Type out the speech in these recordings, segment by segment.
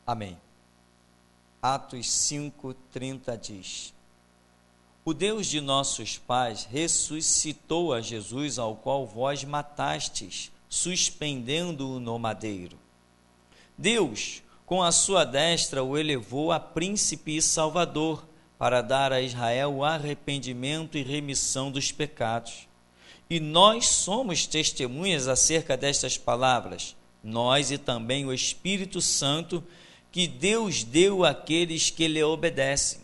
Amém. Atos 5:30 diz: O Deus de nossos pais ressuscitou a Jesus, ao qual vós matastes, suspendendo-o no madeiro. Deus, com a sua destra, o elevou a príncipe e salvador, para dar a Israel o arrependimento e remissão dos pecados. E nós somos testemunhas acerca destas palavras, nós e também o Espírito Santo, que Deus deu àqueles que lhe obedecem.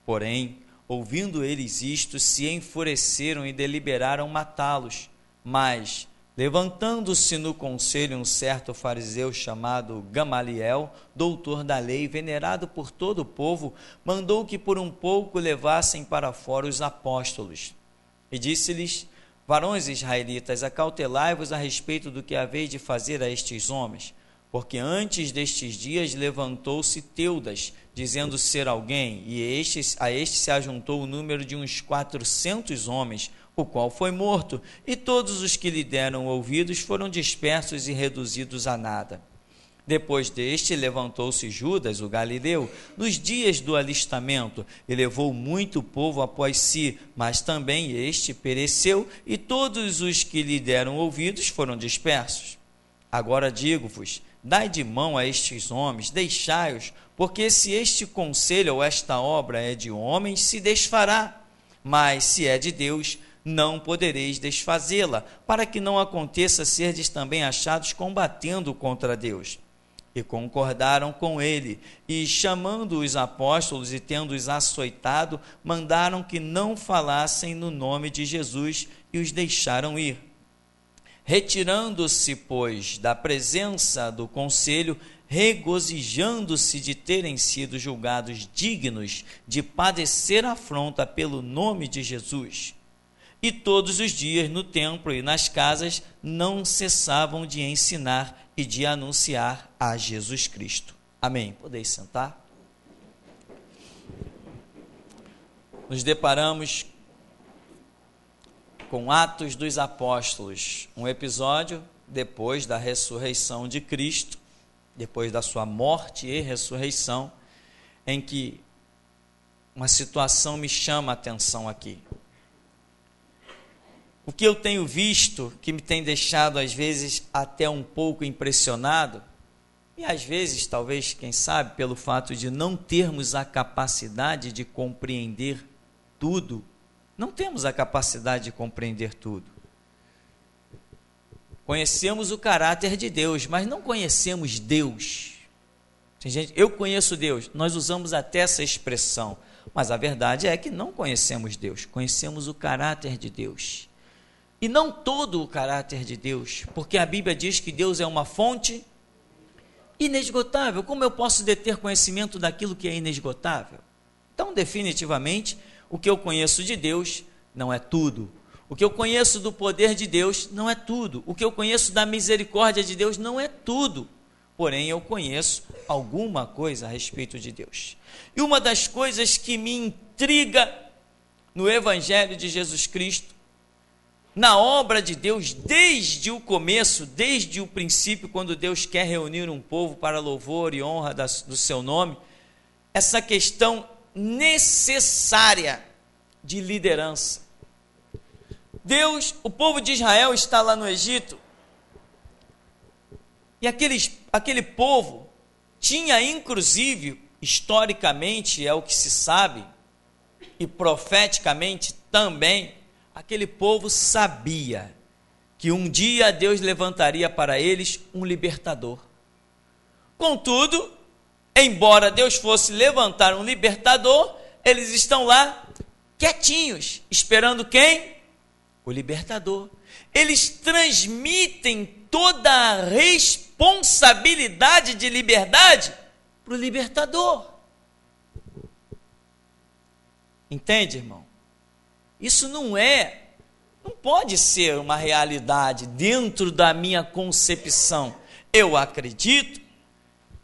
Porém, ouvindo eles isto, se enfureceram e deliberaram matá-los. Mas, levantando-se no conselho um certo fariseu chamado Gamaliel, doutor da lei, venerado por todo o povo, mandou que por um pouco levassem para fora os apóstolos. E disse-lhes: Varões israelitas, acautelai-vos a respeito do que haveis de fazer a estes homens, porque antes destes dias levantou-se Teudas, dizendo ser alguém, e a este se ajuntou o número de uns 400 homens, o qual foi morto, e todos os que lhe deram ouvidos foram dispersos e reduzidos a nada. Depois deste, levantou-se Judas, o galileu, nos dias do alistamento, e levou muito povo após si, mas também este pereceu, e todos os que lhe deram ouvidos foram dispersos. Agora digo-vos, dai de mão a estes homens, deixai-os, porque se este conselho ou esta obra é de homens, se desfará, mas se é de Deus, não podereis desfazê-la, para que não aconteça serdes também achados combatendo contra Deus. E concordaram com ele, e chamando os apóstolos e tendo-os açoitado, mandaram que não falassem no nome de Jesus e os deixaram ir. Retirando-se, pois, da presença do conselho, regozijando-se de terem sido julgados dignos de padecer afronta pelo nome de Jesus. E todos os dias no templo e nas casas não cessavam de ensinar e de anunciar a Jesus Cristo. Amém. Podeis sentar. Nos deparamos com Atos dos Apóstolos, um episódio depois da ressurreição de Cristo, depois da sua morte e ressurreição, em que uma situação me chama a atenção aqui. O que eu tenho visto, que me tem deixado às vezes até um pouco impressionado, e às vezes, talvez, quem sabe, pelo fato de não termos a capacidade de compreender tudo, não temos a capacidade de compreender tudo. Conhecemos o caráter de Deus, mas não conhecemos Deus. Tem gente, eu conheço Deus, nós usamos até essa expressão, mas a verdade é que não conhecemos Deus, conhecemos o caráter de Deus. E não todo o caráter de Deus, porque a Bíblia diz que Deus é uma fonte inesgotável. Como eu posso deter conhecimento daquilo que é inesgotável? Então, definitivamente, o que eu conheço de Deus não é tudo. O que eu conheço do poder de Deus não é tudo. O que eu conheço da misericórdia de Deus não é tudo. Porém, eu conheço alguma coisa a respeito de Deus. E uma das coisas que me intriga no Evangelho de Jesus Cristo, na obra de Deus, desde o começo, desde o princípio, quando Deus quer reunir um povo para louvor e honra do seu nome, essa questão necessária de liderança. Deus, o povo de Israel está lá no Egito, e aquele povo tinha, inclusive, historicamente, é o que se sabe, e profeticamente também, aquele povo sabia que um dia Deus levantaria para eles um libertador. Contudo, embora Deus fosse levantar um libertador, eles estão lá quietinhos, esperando quem? O libertador. Eles transmitem toda a responsabilidade de liberdade para o libertador. Entende, irmão? Isso não pode ser uma realidade dentro da minha concepção. Eu acredito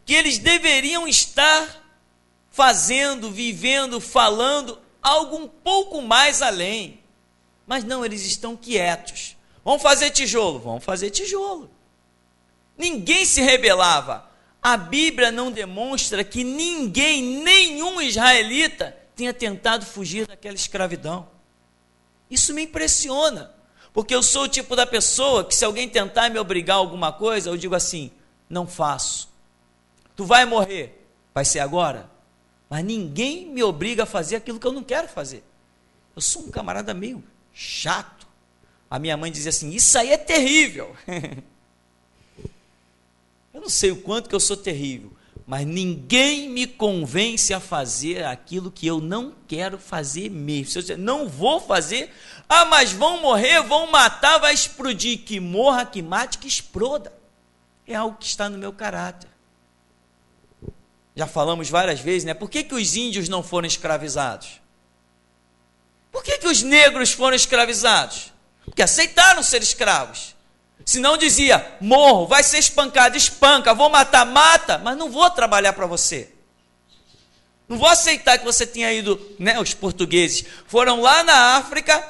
que eles deveriam estar fazendo, vivendo, falando algo um pouco mais além. Mas não, eles estão quietos. Vamos fazer tijolo? Vamos fazer tijolo. Ninguém se rebelava. a Bíblia não demonstra que ninguém, nenhum israelita, tenha tentado fugir daquela escravidão. Isso me impressiona, porque eu sou o tipo da pessoa que, se alguém tentar me obrigar a alguma coisa, eu digo assim: não faço. Tu vai morrer, vai ser agora, mas ninguém me obriga a fazer aquilo que eu não quero fazer. Eu sou um camarada meio chato. A minha mãe dizia assim: isso aí é terrível. Eu não sei o quanto que eu sou terrível, mas ninguém me convence a fazer aquilo que eu não quero fazer mesmo. Se eu dizer, não vou fazer, mas vão morrer, vão matar, vai explodir. Que morra, que mate, que exploda. É algo que está no meu caráter. Já falamos várias vezes, né? Por que os índios não foram escravizados? Por que os negros foram escravizados? Porque aceitaram ser escravos. Se não dizia: morro, vai ser espancado, espanca, vou matar, mata, mas não vou trabalhar para você. Não vou aceitar que você tenha ido, né? Os portugueses foram lá na África,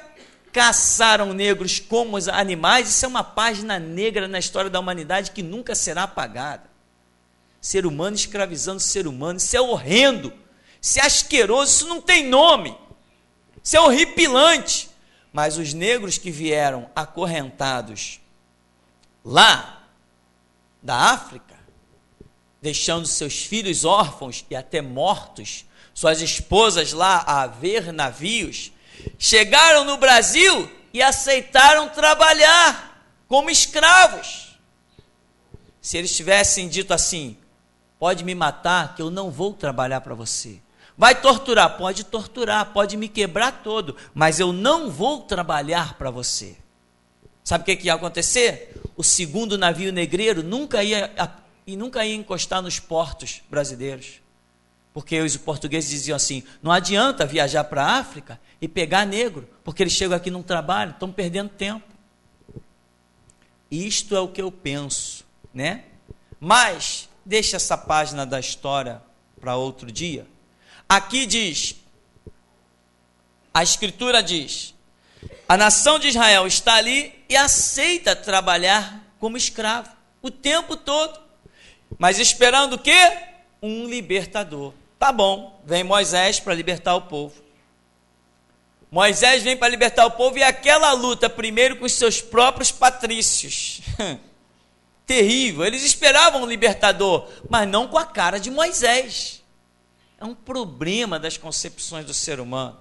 caçaram negros como os animais. Isso é uma página negra na história da humanidade que nunca será apagada. Ser humano escravizando ser humano, isso é horrendo, isso é asqueroso, isso não tem nome, isso é horripilante. Mas os negros que vieram acorrentados lá da África, deixando seus filhos órfãos e até mortos, suas esposas lá a ver navios, chegaram no Brasil e aceitaram trabalhar como escravos. Se eles tivessem dito assim: pode me matar, que eu não vou trabalhar para você. Vai torturar, pode me quebrar todo, mas eu não vou trabalhar para você. Sabe o que ia acontecer? O segundo navio negreiro nunca ia encostar nos portos brasileiros. Porque os portugueses diziam assim: não adianta viajar para a África e pegar negro, porque eles chegam aqui e não trabalham, estão perdendo tempo. Isto é o que eu penso, né? Mas deixa essa página da história para outro dia. Aqui diz, a Escritura diz: a nação de Israel está ali e aceita trabalhar como escravo o tempo todo, mas esperando o quê? Um libertador. Tá bom, vem Moisés para libertar o povo. Moisés vem para libertar o povo e aquela luta primeiro com os seus próprios patrícios. Terrível, eles esperavam um libertador, mas não com a cara de Moisés. É um problema das concepções do ser humano.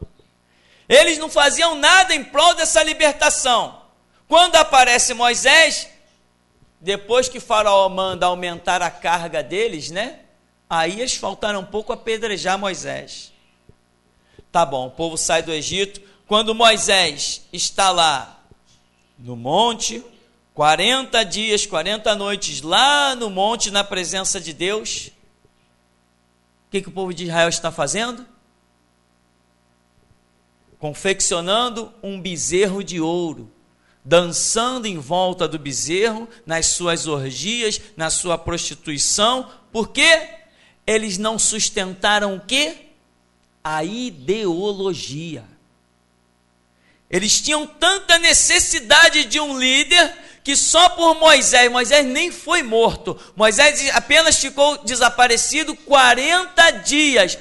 Eles não faziam nada em prol dessa libertação. Quando aparece Moisés, depois que Faraó manda aumentar a carga deles, né? Aí eles faltaram um pouco a apedrejar Moisés. Tá bom, o povo sai do Egito. Quando Moisés está lá no monte, 40 dias, 40 noites, lá no monte, na presença de Deus, o que o povo de Israel está fazendo? Confeccionando um bezerro de ouro, dançando em volta do bezerro, nas suas orgias, na sua prostituição. Por quê? Eles não sustentaram o quê? A ideologia. Eles tinham tanta necessidade de um líder que só por Moisés nem foi morto, Moisés apenas ficou desaparecido 40 dias.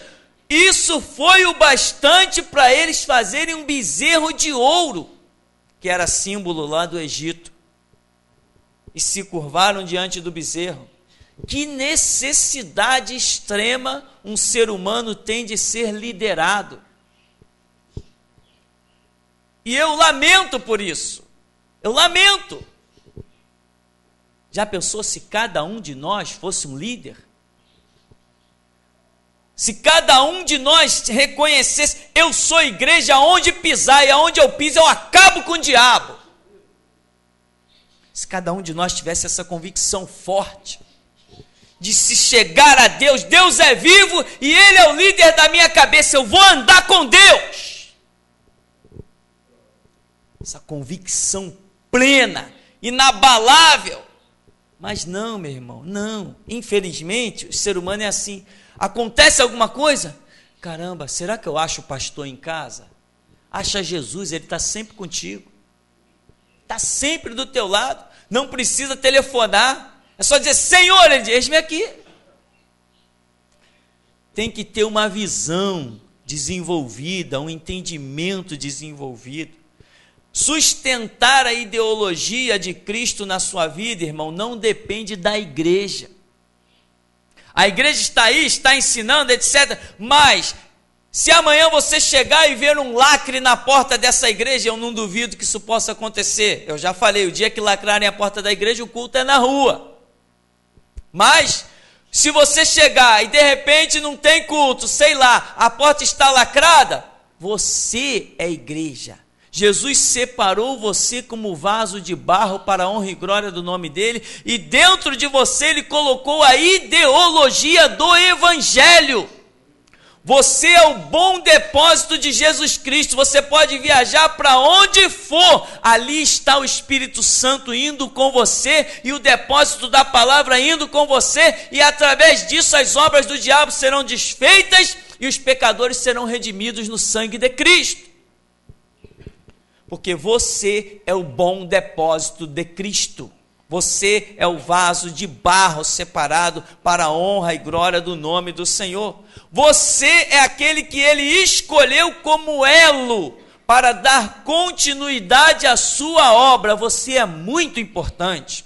Isso foi o bastante para eles fazerem um bezerro de ouro, que era símbolo lá do Egito, e se curvaram diante do bezerro. Que necessidade extrema um ser humano tem de ser liderado. E eu lamento por isso, eu lamento. Já pensou se cada um de nós fosse um líder? Se cada um de nós reconhecesse: eu sou igreja, aonde pisar, e aonde eu piso eu acabo com o diabo. Se cada um de nós tivesse essa convicção forte, de se chegar a Deus, Deus é vivo e Ele é o líder da minha cabeça, eu vou andar com Deus. Essa convicção plena, inabalável. Mas não, meu irmão, não. Infelizmente, o ser humano é assim. Acontece alguma coisa? Caramba, será que eu acho o pastor em casa? Acha Jesus, ele está sempre contigo. Está sempre do teu lado. Não precisa telefonar. É só dizer: Senhor, ele diz: eis-me aqui. tem que ter uma visão desenvolvida, um entendimento desenvolvido. Sustentar a ideologia de Cristo na sua vida, irmão, não depende da igreja. A igreja está aí, está ensinando, etc. Mas, se amanhã você chegar e ver um lacre na porta dessa igreja, eu não duvido que isso possa acontecer. Eu já falei, o dia que lacrarem a porta da igreja, o culto é na rua. Mas, se você chegar e de repente não tem culto, sei lá, a porta está lacrada, você é igreja. Jesus separou você como vaso de barro para a honra e glória do nome dele, e dentro de você ele colocou a ideologia do evangelho. Você é o bom depósito de Jesus Cristo. Você pode viajar para onde for, ali está o Espírito Santo indo com você, e o depósito da palavra indo com você, e através disso as obras do diabo serão desfeitas, e os pecadores serão redimidos no sangue de Cristo. Porque você é o bom depósito de Cristo. Você é o vaso de barro separado para a honra e glória do nome do Senhor. Você é aquele que ele escolheu como elo para dar continuidade à sua obra. Você é muito importante.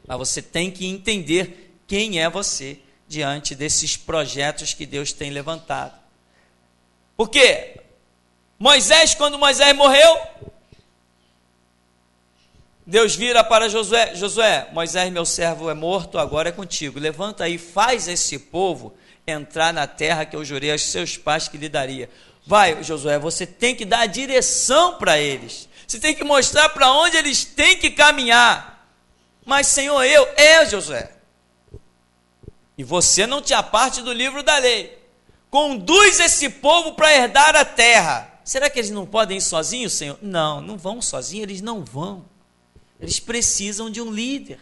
Mas você tem que entender quem é você diante desses projetos que Deus tem levantado. Por quê? Moisés, quando Moisés morreu, Deus vira para Josué: Josué, Moisés meu servo é morto, agora é contigo, levanta aí, faz esse povo entrar na terra que eu jurei aos seus pais que lhe daria. Vai, Josué, você tem que dar a direção para eles, você tem que mostrar para onde eles têm que caminhar. Mas Senhor, Josué, e você não te aparte do livro da lei, conduz esse povo para herdar a terra. Será que eles não podem ir sozinhos, Senhor? Não, não vão sozinhos, eles não vão. Eles precisam de um líder.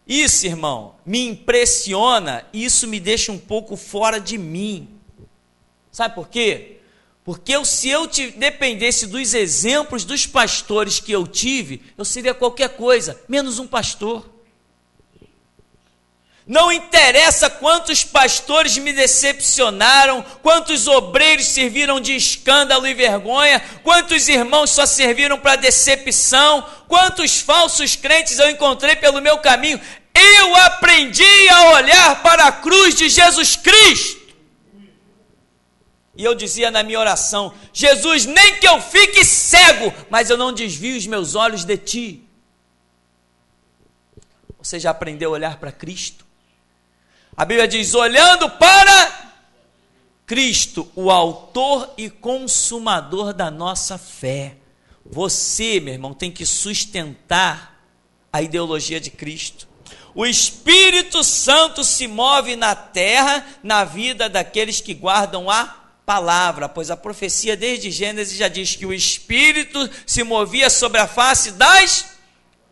Isso, irmão, me impressiona, isso me deixa um pouco fora de mim. Sabe por quê? Porque se eu dependesse dos exemplos dos pastores que eu tive, eu seria qualquer coisa, menos um pastor. Não interessa quantos pastores me decepcionaram, quantos obreiros serviram de escândalo e vergonha, quantos irmãos só serviram para decepção, quantos falsos crentes eu encontrei pelo meu caminho. Eu aprendi a olhar para a cruz de Jesus Cristo. E eu dizia na minha oração: Jesus, nem que eu fique cego, mas eu não desvio os meus olhos de ti. Você já aprendeu a olhar para Cristo? A Bíblia diz: olhando para Cristo, o autor e consumador da nossa fé. Você, meu irmão, tem que sustentar a ideologia de Cristo. O Espírito Santo se move na terra, na vida daqueles que guardam a palavra, pois a profecia desde Gênesis já diz que o Espírito se movia sobre a face das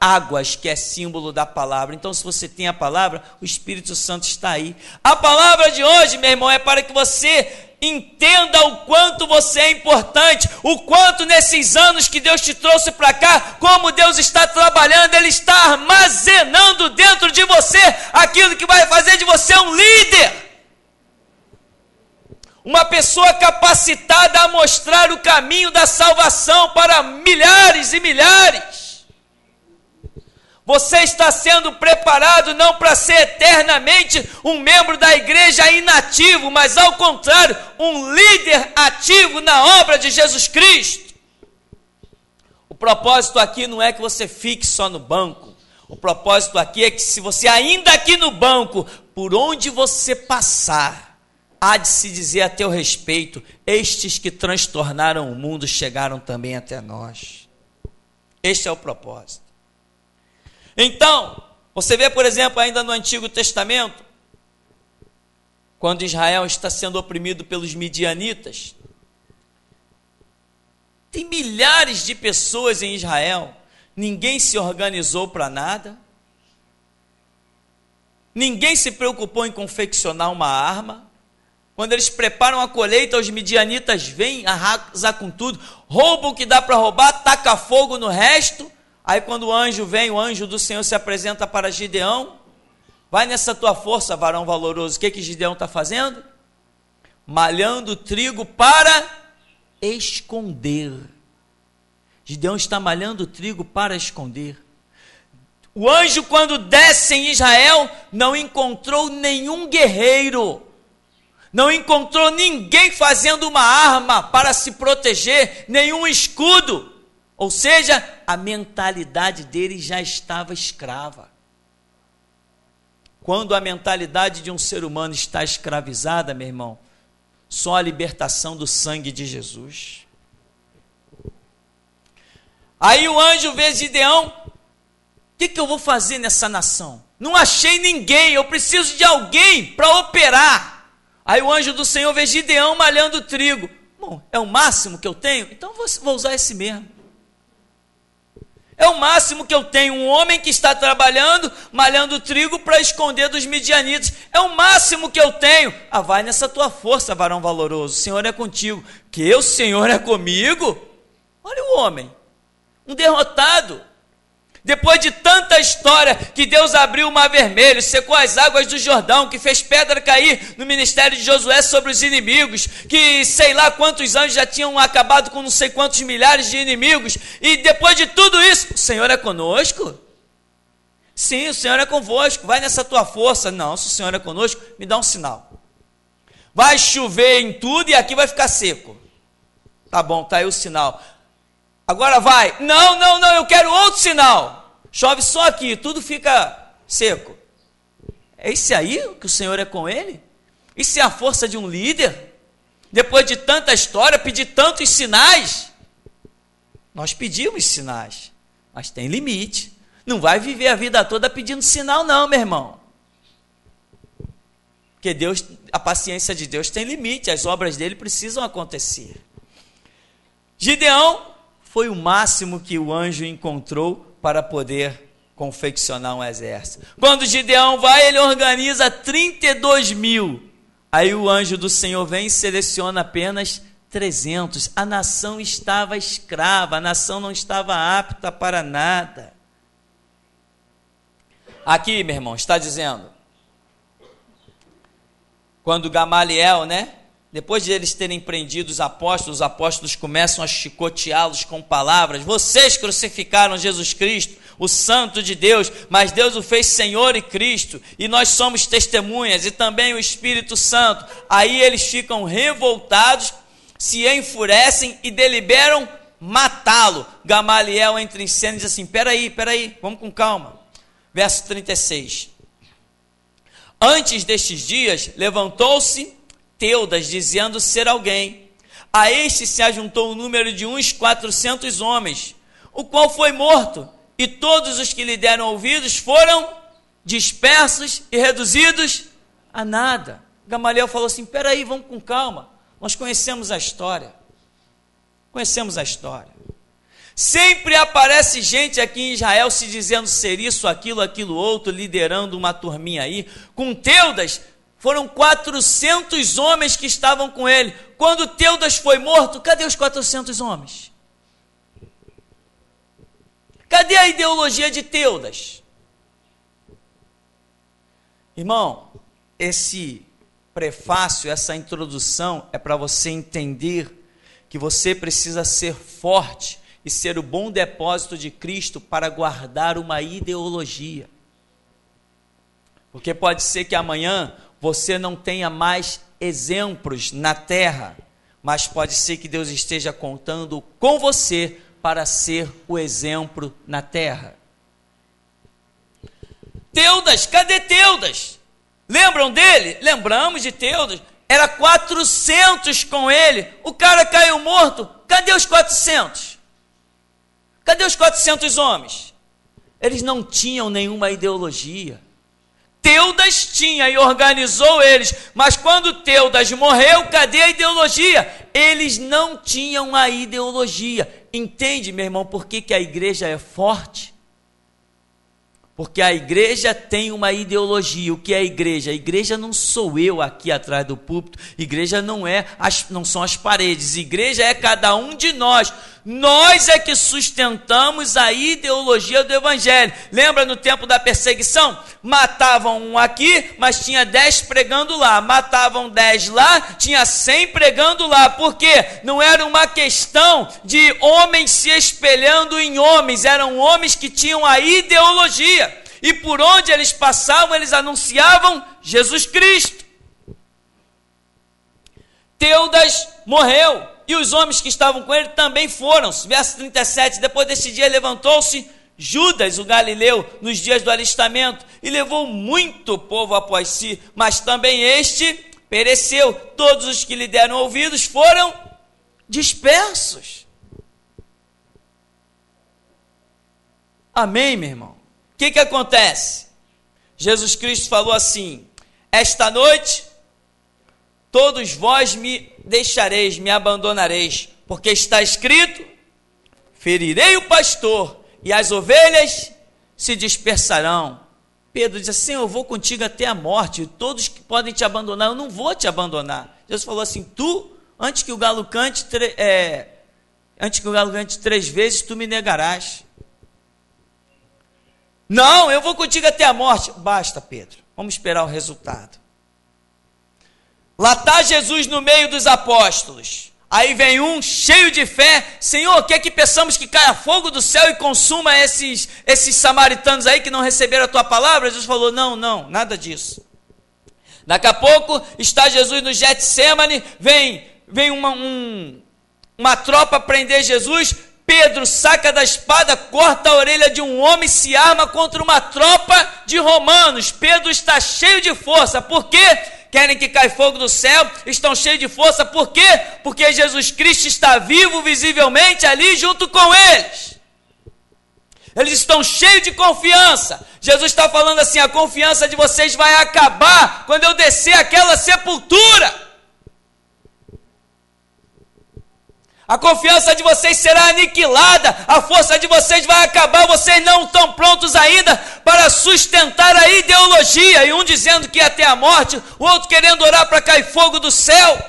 águas, que é símbolo da palavra. Então, se você tem a palavra, o Espírito Santo está aí. A palavra de hoje, meu irmão, é para que você entenda o quanto você é importante, o quanto nesses anos que Deus te trouxe para cá, como Deus está trabalhando, Ele está armazenando dentro de você aquilo que vai fazer de você um líder. Uma pessoa capacitada a mostrar o caminho da salvação para milhares e milhares. Você está sendo preparado não para ser eternamente um membro da igreja inativo, mas ao contrário, um líder ativo na obra de Jesus Cristo. O propósito aqui não é que você fique só no banco. O propósito aqui é que, se você ainda aqui no banco, por onde você passar, há de se dizer a teu respeito: estes que transtornaram o mundo chegaram também até nós. Este é o propósito. Então, você vê, por exemplo, ainda no Antigo Testamento, quando Israel está sendo oprimido pelos midianitas, tem milhares de pessoas em Israel, ninguém se organizou para nada, ninguém se preocupou em confeccionar uma arma. Quando eles preparam a colheita, os midianitas vêm, arrasam com tudo, roubam o que dá para roubar, taca fogo no resto. Aí quando o anjo vem, o anjo do Senhor se apresenta para Gideão: vai nessa tua força, varão valoroso. O que Gideão está fazendo? Malhando trigo para esconder. Gideão está malhando trigo para esconder. O anjo, quando desce em Israel, não encontrou nenhum guerreiro, não encontrou ninguém fazendo uma arma para se proteger, nenhum escudo. Ou seja, a mentalidade dele já estava escrava. Quando a mentalidade de um ser humano está escravizada, meu irmão, só a libertação do sangue de Jesus. Aí o anjo vê Gideão: o que eu vou fazer nessa nação? Não achei ninguém, eu preciso de alguém para operar. Aí o anjo do Senhor vê Gideão malhando trigo. Bom, é o máximo que eu tenho? Então vou usar esse mesmo. É o máximo que eu tenho, um homem que está trabalhando, malhando trigo para esconder dos midianitas. É o máximo que eu tenho. Ah, vai nessa tua força, varão valoroso, o Senhor é contigo. Que o Senhor é comigo? Olha o homem, um derrotado. Depois de tanta história, que Deus abriu o mar vermelho, secou as águas do Jordão, que fez pedra cair no ministério de Josué sobre os inimigos, que sei lá quantos anjos já tinham acabado com não sei quantos milhares de inimigos, e depois de tudo isso, o Senhor é conosco? Sim, o Senhor é convosco, vai nessa tua força. Não, se o Senhor é conosco, me dá um sinal. Vai chover em tudo e aqui vai ficar seco. Tá bom, tá aí o sinal. Agora vai. Não, eu quero outro sinal. Chove só aqui, tudo fica seco. É esse aí que o Senhor é com ele? Isso é a força de um líder? Depois de tanta história, pedir tantos sinais? Nós pedimos sinais, mas tem limite. Não vai viver a vida toda pedindo sinal não, meu irmão. Porque Deus, a paciência de Deus tem limite, as obras dele precisam acontecer. Gideão foi o máximo que o anjo encontrou para poder confeccionar um exército. Quando Gideão vai, ele organiza 32 mil. Aí o anjo do Senhor vem e seleciona apenas 300. A nação estava escrava, a nação não estava apta para nada. Aqui, meu irmão, está dizendo, quando Gamaliel, depois de eles terem prendido os apóstolos começam a chicoteá-los com palavras. Vocês crucificaram Jesus Cristo, o Santo de Deus, mas Deus o fez Senhor e Cristo, e nós somos testemunhas, e também o Espírito Santo. Aí eles ficam revoltados, se enfurecem e deliberam matá-lo. Gamaliel entra em cena e diz assim: peraí, vamos com calma. Verso 36. Antes destes dias, levantou-se Teudas, dizendo ser alguém. A este se ajuntou o número de uns 400 homens, o qual foi morto, e todos os que lhe deram ouvidos foram dispersos e reduzidos a nada. Gamaliel falou assim: peraí, vamos com calma, nós conhecemos a história. Sempre aparece gente aqui em Israel se dizendo ser isso, aquilo outro, liderando uma turminha aí. Com Teudas, foram 400 homens que estavam com ele. Quando Teudas foi morto, cadê os 400 homens? Cadê a ideologia de Teudas? Irmão, esse prefácio, essa introdução é para você entender que você precisa ser forte e ser o bom depósito de Cristo para guardar uma ideologia. Porque pode ser que amanhã você não tenha mais exemplos na terra, mas pode ser que Deus esteja contando com você para ser o exemplo na terra. Teudas, cadê Teudas? Lembram dele? Lembramos de Teudas. Era 400 com ele. O cara caiu morto. Cadê os 400? Cadê os 400 homens? Eles não tinham nenhuma ideologia. Teudas tinha e organizou eles, mas quando Teudas morreu, cadê a ideologia? Eles não tinham a ideologia. Entende, meu irmão, por que a igreja é forte? Porque a igreja tem uma ideologia. O que é a igreja? A igreja não sou eu aqui atrás do púlpito. Igreja não são as paredes. Igreja é cada um de nós. Nós é que sustentamos a ideologia do evangelho. Lembra no tempo da perseguição? Matavam um aqui, mas tinha 10 pregando lá. Matavam 10 lá, tinha 100 pregando lá. Por quê? Não era uma questão de homens se espelhando em homens. Eram homens que tinham a ideologia. E por onde eles passavam, eles anunciavam Jesus Cristo. Teudas morreu, e os homens que estavam com ele também foram. Verso 37, depois deste dia levantou-se Judas, o galileu, nos dias do alistamento, e levou muito povo após si, mas também este pereceu. Todos os que lhe deram ouvidos foram dispersos. Amém, meu irmão? O que acontece? Jesus Cristo falou assim: esta noite todos vós me deixareis, me abandonareis, porque está escrito: ferirei o pastor e as ovelhas se dispersarão. Pedro diz assim: eu vou contigo até a morte, todos que podem te abandonar, eu não vou te abandonar. Jesus falou assim: antes que o galo cante 3 vezes, tu me negarás. Não, eu vou contigo até a morte. Basta, Pedro, vamos esperar o resultado. Lá está Jesus no meio dos apóstolos. Aí vem um cheio de fé: Senhor, quer que peçamos que caia fogo do céu e consuma esses samaritanos aí que não receberam a tua palavra? Jesus falou: não, nada disso. Daqui a pouco está Jesus no Getsêmani, vem uma tropa prender Jesus. Pedro saca da espada, corta a orelha de um homem, se arma contra uma tropa de romanos. Pedro está cheio de força. Por quê? Querem que caia fogo do céu, estão cheios de força. Por quê? Porque Jesus Cristo está vivo visivelmente ali junto com eles. Eles estão cheios de confiança. Jesus está falando assim: a confiança de vocês vai acabar quando eu descer aquela sepultura. A confiança de vocês será aniquilada, a força de vocês vai acabar, vocês não estão prontos ainda para sustentar a ideologia. E um dizendo que ia até a morte, o outro querendo orar para cair fogo do céu.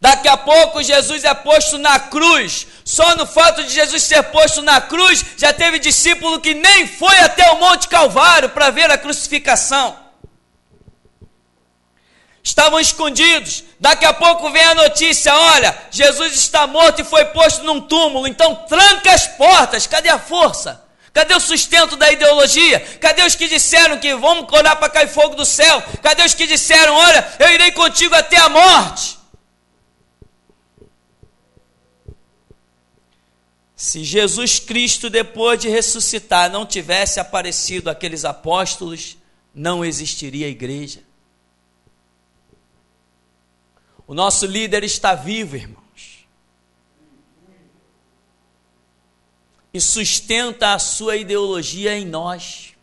Daqui a pouco Jesus é posto na cruz. Só no fato de Jesus ser posto na cruz, já teve discípulo que nem foi até o Monte Calvário para ver a crucificação. Estavam escondidos. Daqui a pouco vem a notícia: olha, Jesus está morto e foi posto num túmulo. Então tranca as portas. Cadê a força? Cadê o sustento da ideologia? Cadê os que disseram que vamos orar para cair fogo do céu? Cadê os que disseram: olha, eu irei contigo até a morte? Se Jesus Cristo, depois de ressuscitar, não tivesse aparecido àqueles apóstolos, não existiria a igreja. O nosso líder está vivo, irmãos, e sustenta a sua ideologia em nós.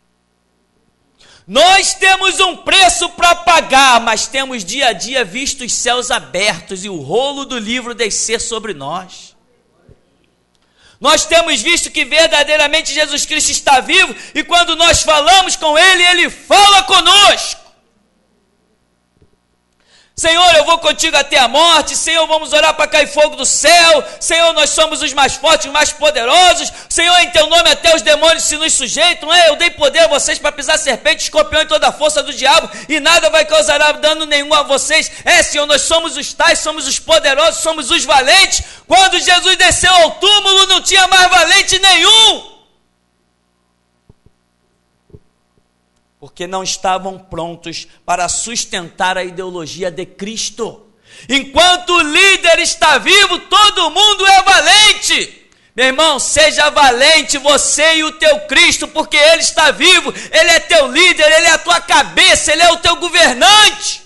Nós temos um preço para pagar, mas temos dia a dia visto os céus abertos e o rolo do livro descer sobre nós. Nós temos visto que verdadeiramente Jesus Cristo está vivo, e quando nós falamos com Ele, Ele fala conosco. Senhor, eu vou contigo até a morte. Senhor, vamos orar para cair fogo do céu. Senhor, nós somos os mais fortes, os mais poderosos. Senhor, em teu nome até os demônios se nos sujeitam. Eu dei poder a vocês para pisar serpente, escorpião e toda a força do diabo, e nada vai causar dano nenhum a vocês. Senhor, nós somos os tais, somos os poderosos, somos os valentes. Quando Jesus desceu ao túmulo, não tinha mais valente nenhum, porque não estavam prontos para sustentar a ideologia de Cristo. Enquanto o líder está vivo, todo mundo é valente. Meu irmão, seja valente você e o teu Cristo, porque Ele está vivo, Ele é teu líder, Ele é a tua cabeça, Ele é o teu governante.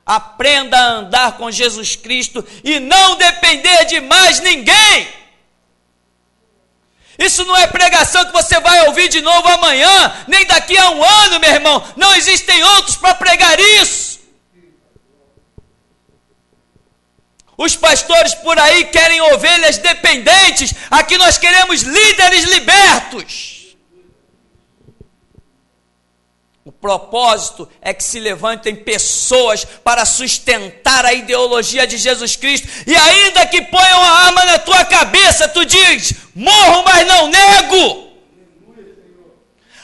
Aprenda a andar com Jesus Cristo e não depender de mais ninguém. Isso não é pregação que você vai ouvir de novo amanhã, nem daqui a um ano, meu irmão. Não existem outros para pregar isso. Os pastores por aí querem ovelhas dependentes, aqui nós queremos líderes libertos. O propósito é que se levantem pessoas para sustentar a ideologia de Jesus Cristo, e ainda que ponham a arma na tua cabeça, tu diz: morro, mas não nego.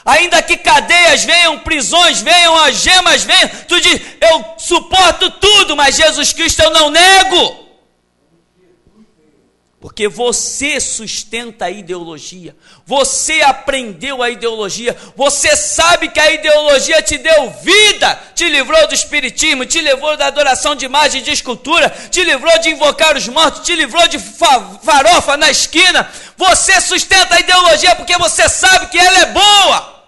Ainda que cadeias venham, prisões venham, algemas venham, tu diz: eu suporto tudo, mas Jesus Cristo eu não nego. Porque você sustenta a ideologia, você aprendeu a ideologia, você sabe que a ideologia te deu vida, te livrou do espiritismo, te livrou da adoração de imagem de escultura, te livrou de invocar os mortos, te livrou de farofa na esquina. Você sustenta a ideologia porque você sabe que ela é boa.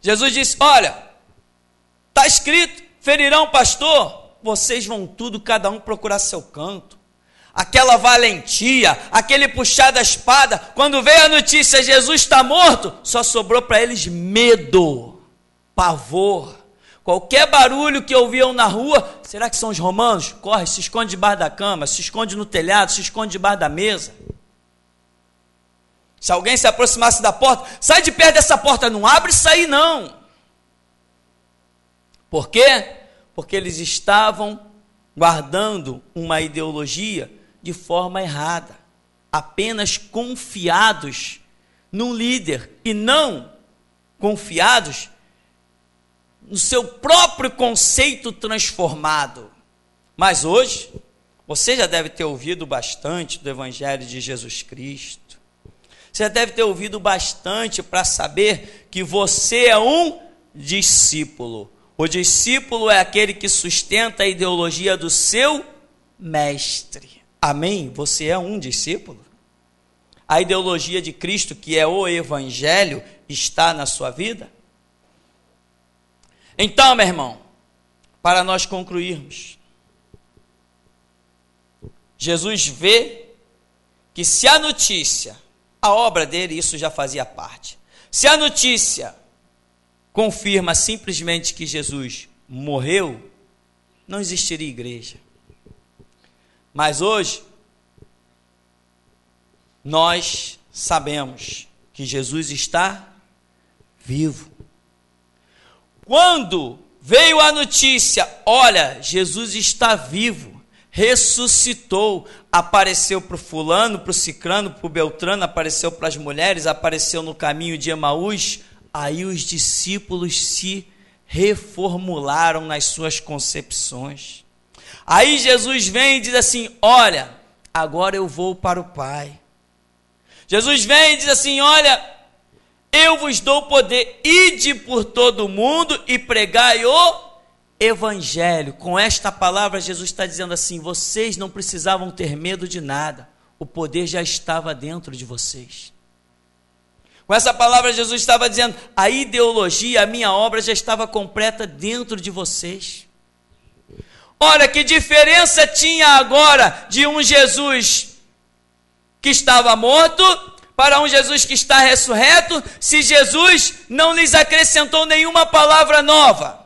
Jesus disse: olha, está escrito, ferirão o pastor. Vocês vão tudo, cada um procurar seu canto. Aquela valentia, aquele puxar da espada, quando veio a notícia, Jesus está morto, só sobrou para eles medo, pavor. Qualquer barulho que ouviam na rua, será que são os romanos? Corre, se esconde debaixo da cama, se esconde no telhado, se esconde debaixo da mesa. Se alguém se aproximasse da porta, sai de perto dessa porta, não abre isso aí não. Por quê? Porque eles estavam guardando uma ideologia de forma errada, apenas confiados num líder e não confiados no seu próprio conceito transformado. Mas hoje, você já deve ter ouvido bastante do Evangelho de Jesus Cristo. Você já deve ter ouvido bastante para saber que você é um discípulo. O discípulo é aquele que sustenta a ideologia do seu mestre. Amém? Você é um discípulo? A ideologia de Cristo, que é o Evangelho, está na sua vida? Então, meu irmão, para nós concluirmos, Jesus vê que se a notícia, a obra dele, isso já fazia parte. Se a notícia confirma simplesmente que Jesus morreu, não existiria igreja. Mas hoje, nós sabemos que Jesus está vivo. Quando veio a notícia, olha, Jesus está vivo, ressuscitou, apareceu para o fulano, para o cicrano, para o beltrano, apareceu para as mulheres, apareceu no caminho de Emaús. Aí os discípulos se reformularam nas suas concepções. Aí Jesus vem e diz assim: olha, agora eu vou para o Pai. Jesus vem e diz assim: olha, eu vos dou poder, ide por todo o mundo e pregai o Evangelho. Com esta palavra Jesus está dizendo assim: vocês não precisavam ter medo de nada, o poder já estava dentro de vocês. Com essa palavra Jesus estava dizendo: a ideologia, a minha obra já estava completa dentro de vocês. Olha, que diferença tinha agora de um Jesus que estava morto para um Jesus que está ressurreto, se Jesus não lhes acrescentou nenhuma palavra nova.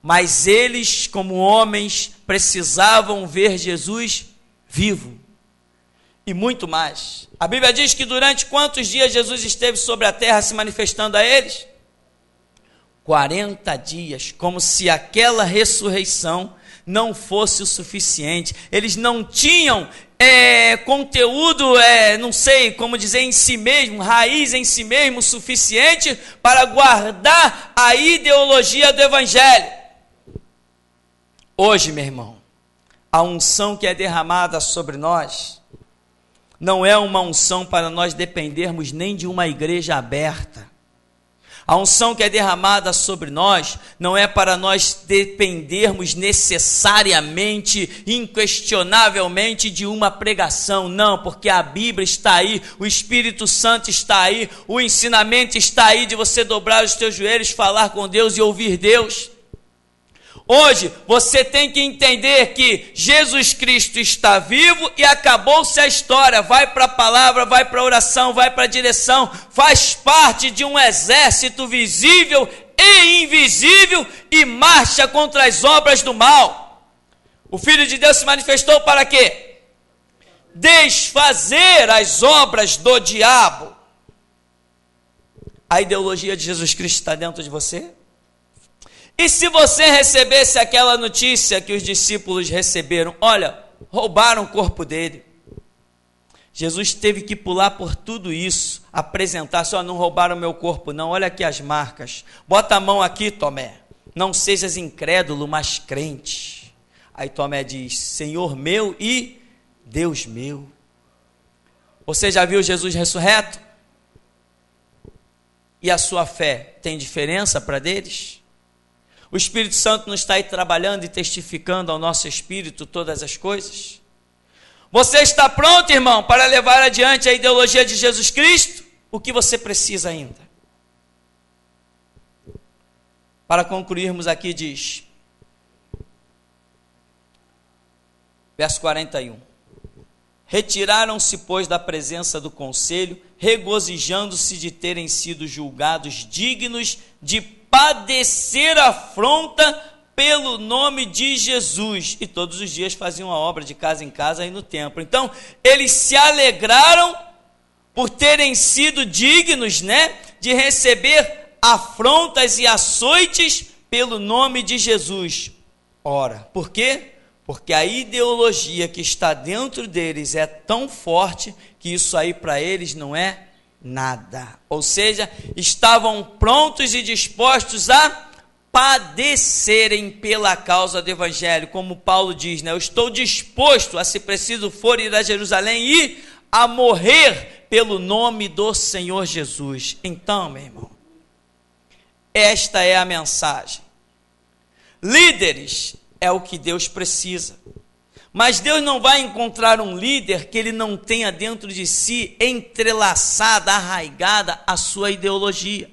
Mas eles, como homens, precisavam ver Jesus vivo. E muito mais. A Bíblia diz que durante quantos dias Jesus esteve sobre a terra se manifestando a eles? 40 dias, como se aquela ressurreição não fosse o suficiente. Eles não tinham conteúdo, não sei como dizer, em si mesmo, raiz em si mesmo, suficiente para guardar a ideologia do Evangelho. Hoje, meu irmão, a unção que é derramada sobre nós não é uma unção para nós dependermos nem de uma igreja aberta. A unção que é derramada sobre nós não é para nós dependermos necessariamente, inquestionavelmente de uma pregação, não, porque a Bíblia está aí, o Espírito Santo está aí, o ensinamento está aí de você dobrar os teus joelhos, falar com Deus e ouvir Deus. Hoje, você tem que entender que Jesus Cristo está vivo e acabou-se a história. Vai para a palavra, vai para a oração, vai para a direção, faz parte de um exército visível e invisível e marcha contra as obras do mal. O Filho de Deus se manifestou para quê? Desfazer as obras do diabo. A ideologia de Jesus Cristo está dentro de você? E se você recebesse aquela notícia que os discípulos receberam, olha, roubaram o corpo dele. Jesus teve que pular por tudo isso, apresentar, só não roubaram o meu corpo não, olha aqui as marcas, bota a mão aqui, Tomé, não sejas incrédulo, mas crente. Aí Tomé diz, Senhor meu e Deus meu. Você já viu Jesus ressurreto? E a sua fé tem diferença para deles? O Espírito Santo não está aí trabalhando e testificando ao nosso espírito todas as coisas? Você está pronto, irmão, para levar adiante a ideologia de Jesus Cristo? O que você precisa ainda? Para concluirmos aqui diz, verso 41, retiraram-se, pois, da presença do conselho, regozijando-se de terem sido julgados dignos de padecer afronta pelo nome de Jesus, e todos os dias faziam a obra de casa em casa e no templo. Então, eles se alegraram por terem sido dignos, de receber afrontas e açoites pelo nome de Jesus. Ora, por quê? Porque a ideologia que está dentro deles é tão forte que isso aí para eles não é nada. Ou seja, estavam prontos e dispostos a padecerem pela causa do Evangelho, como Paulo diz, eu estou disposto a, se preciso for, ir a Jerusalém e a morrer pelo nome do Senhor Jesus. Então, meu irmão, esta é a mensagem. Líderes é o que Deus precisa, mas Deus não vai encontrar um líder que ele não tenha dentro de si entrelaçada, arraigada a sua ideologia.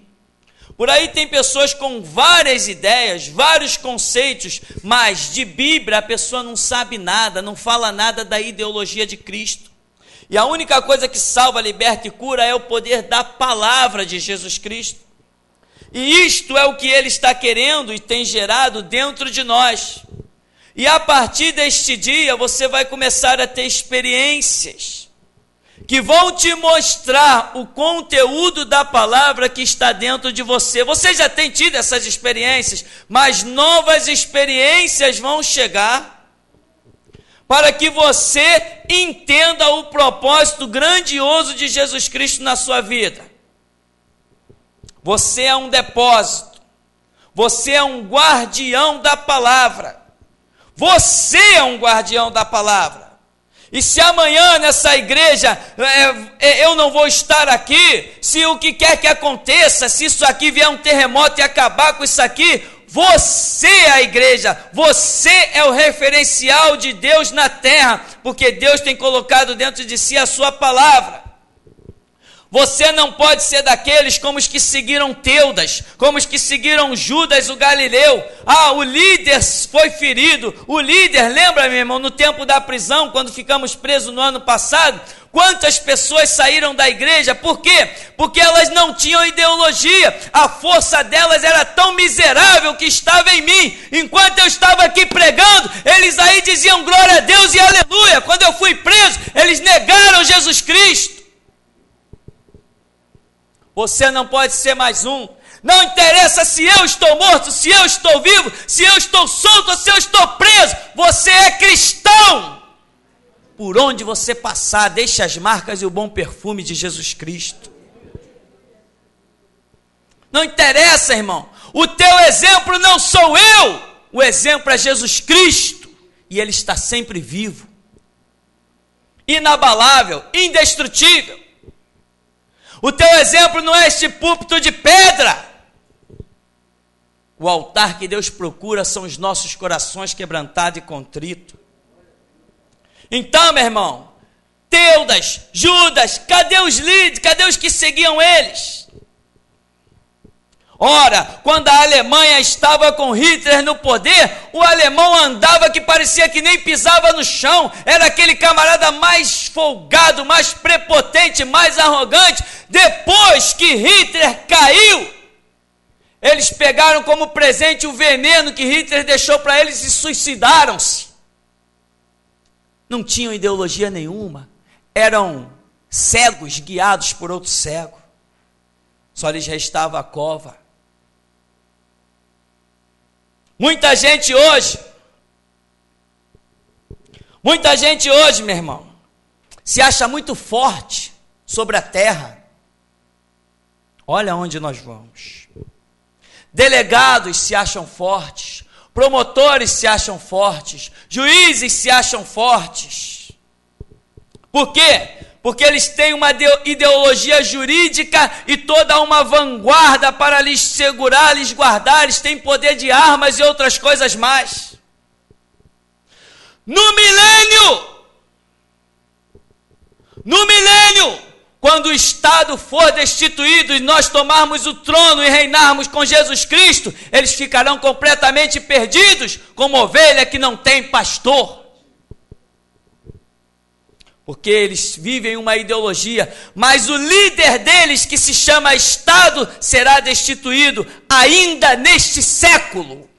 Por aí tem pessoas com várias ideias, vários conceitos, mas de Bíblia a pessoa não sabe nada, não fala nada da ideologia de Cristo. E a única coisa que salva, liberta e cura é o poder da palavra de Jesus Cristo. E isto é o que Ele está querendo e tem gerado dentro de nós. E a partir deste dia você vai começar a ter experiências que vão te mostrar o conteúdo da palavra que está dentro de você. Você já tem tido essas experiências, mas novas experiências vão chegar para que você entenda o propósito grandioso de Jesus Cristo na sua vida. Você é um depósito, você é um guardião da palavra, você é um guardião da palavra. E se amanhã nessa igreja eu não vou estar aqui, se o que quer que aconteça, se isso aqui vier um terremoto e acabar com isso aqui, você é a igreja, você é o referencial de Deus na terra, porque Deus tem colocado dentro de si a sua palavra. Você não pode ser daqueles como os que seguiram Teudas, como os que seguiram Judas o Galileu. O líder foi ferido. O líder, lembra, meu irmão, no tempo da prisão, quando ficamos presos no ano passado, quantas pessoas saíram da igreja? Por quê? Porque elas não tinham ideologia. A força delas era tão miserável que estava em mim. Enquanto eu estava aqui pregando, eles aí diziam glória a Deus e aleluia. Quando eu fui preso, eles negaram Jesus Cristo. Você não pode ser mais um. Não interessa se eu estou morto, se eu estou vivo, se eu estou solto ou se eu estou preso. Você é cristão. Por onde você passar, deixe as marcas e o bom perfume de Jesus Cristo. Não interessa, irmão. O teu exemplo não sou eu. O exemplo é Jesus Cristo. E Ele está sempre vivo, inabalável, indestrutível. O teu exemplo não é este púlpito de pedra. O altar que Deus procura são os nossos corações quebrantados e contritos. Então, meu irmão, Teudas, Judas, cadê os líderes? Cadê os que seguiam eles? Ora, quando a Alemanha estava com Hitler no poder, o alemão andava que parecia que nem pisava no chão. Era aquele camarada mais folgado, mais prepotente, mais arrogante. Depois que Hitler caiu, Eles pegaram como presente o veneno que Hitler deixou para eles e suicidaram-se. Não tinham ideologia nenhuma. Eram cegos guiados por outro cego. Só lhes restava a cova. Muita gente hoje, meu irmão, se acha muito forte sobre a terra. Olha onde nós vamos. Delegados se acham fortes, promotores se acham fortes, juízes se acham fortes. Por quê? Porque eles têm uma ideologia jurídica e toda uma vanguarda para lhes segurar, lhes guardar. Eles têm poder de armas e outras coisas mais. No milênio, quando o Estado for destituído e nós tomarmos o trono e reinarmos com Jesus Cristo, eles ficarão completamente perdidos, como ovelha que não tem pastor. Porque eles vivem uma ideologia, mas o líder deles, que se chama Estado, será destituído ainda neste século.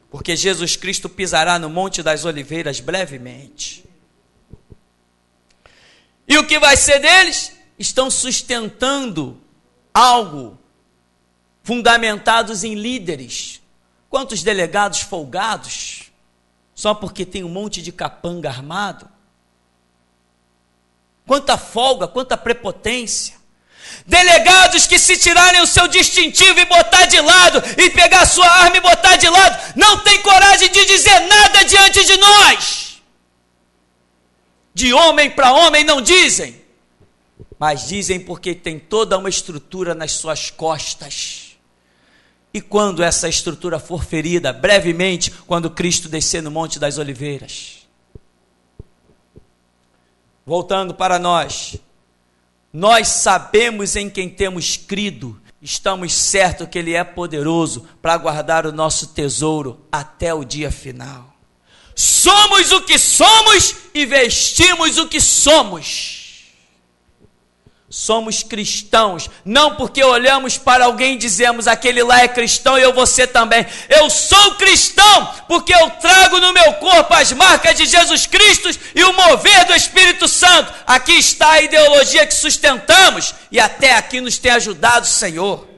Porque Jesus Cristo pisará no Monte das Oliveiras brevemente. E o que vai ser deles? Estão sustentando algo fundamentados em líderes. Quantos delegados folgados, só porque tem um monte de capanga armado? Quanta folga, quanta prepotência. Delegados que, se tirarem o seu distintivo e botar de lado, e pegar a sua arma e botar de lado, não tem coragem de dizer nada diante de nós. De homem para homem não dizem, mas dizem porque tem toda uma estrutura nas suas costas. E quando essa estrutura for ferida, brevemente, quando Cristo descer no Monte das Oliveiras. Voltando para nós sabemos em quem temos crido, estamos certos que Ele é poderoso para guardar o nosso tesouro até o dia final. Somos o que somos e vestimos o que somos. Somos cristãos, não porque olhamos para alguém e dizemos, aquele lá é cristão e eu vou ser também. Eu sou cristão porque eu trago no meu corpo as marcas de Jesus Cristo e o mover do Espírito Santo. Aqui está a ideologia que sustentamos e até aqui nos tem ajudado o Senhor.